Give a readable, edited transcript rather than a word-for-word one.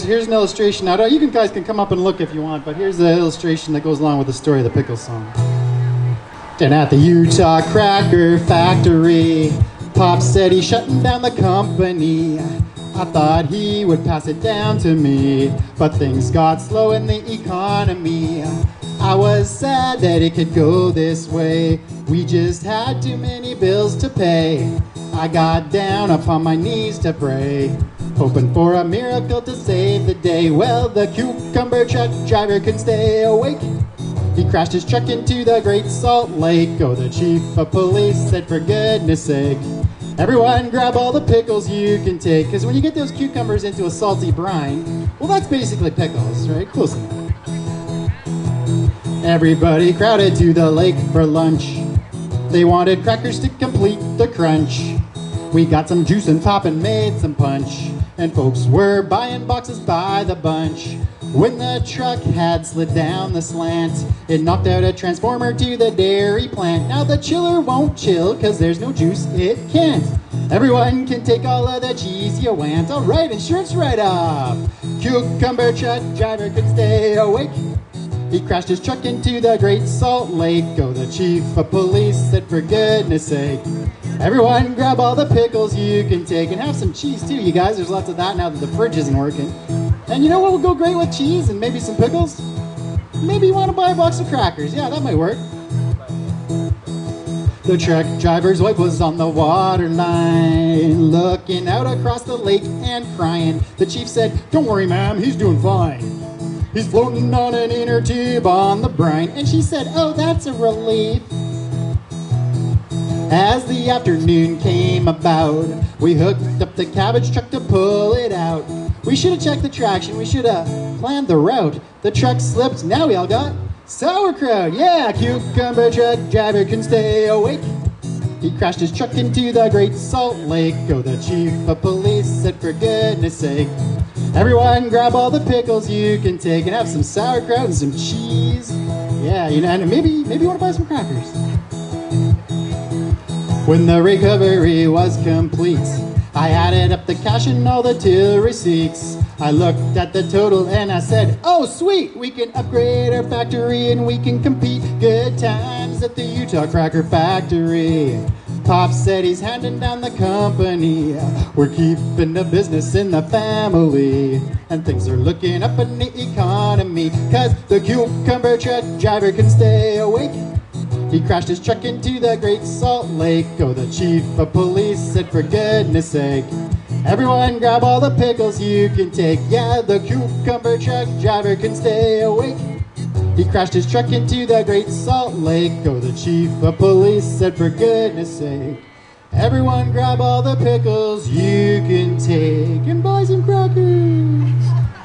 Here's an illustration. Now, you guys can come up and look if you want, but here's the illustration that goes along with the story of the Pickles Song. And at the Utah Cracker Factory, Pop said he's shutting down the company. I thought he would pass it down to me, but things got slow in the economy. I was sad that it could go this way. We just had too many bills to pay. I got down upon my knees to pray, hoping for a miracle to save the day. Well, the cucumber truck driver couldn't stay awake. He crashed his truck into the Great Salt Lake. Oh, the chief of police said, for goodness sake, everyone grab all the pickles you can take. Because when you get those cucumbers into a salty brine, well, that's basically pickles, right? Close enough. Everybody crowded to the lake for lunch. They wanted crackers to complete the crunch. We got some juice and pop and made some punch, and folks were buying boxes by the bunch. When the truck had slid down the slant, it knocked out a transformer to the dairy plant. Now the chiller won't chill, cause there's no juice, it can't. Everyone can take all of the cheese you want. Alright, insurance write-off. Cucumber truck driver could stay awake. He crashed his truck into the Great Salt Lake. Oh, the chief of police said, for goodness sake, everyone grab all the pickles you can take. And have some cheese too, you guys. There's lots of that now that the fridge isn't working. And you know what would go great with cheese and maybe some pickles? Maybe you want to buy a box of crackers. Yeah, that might work. The truck driver's wife was on the water line, looking out across the lake and crying. The chief said, don't worry, ma'am, he's doing fine. He's floating on an inner tube on the brine. And she said, oh, that's a relief. As the afternoon came about, we hooked up the cabbage truck to pull it out. We should have checked the traction, we should have planned the route. The truck slipped, now we all got sauerkraut. Yeah, cucumber truck driver can stay awake. He crashed his truck into the Great Salt Lake. Oh, the chief of police said, for goodness sake, everyone grab all the pickles you can take, and have some sauerkraut and some cheese. Yeah, you know, and maybe you want to buy some crackers. When the recovery was complete, I added up the cash and all the till receipts. I looked at the total and I said, oh sweet, we can upgrade our factory and we can compete. Good times at the Utah Cracker Factory. Pop said he's handing down the company. We're keeping the business in the family, and things are looking up in the economy, cause the cucumber truck driver can stay awake. He crashed his truck into the Great Salt Lake. Oh, the chief of police said, for goodness sake, everyone grab all the pickles you can take. Yeah, the cucumber truck driver can stay awake. He crashed his truck into the Great Salt Lake. Oh, the chief of police said, for goodness sake, everyone grab all the pickles you can take. And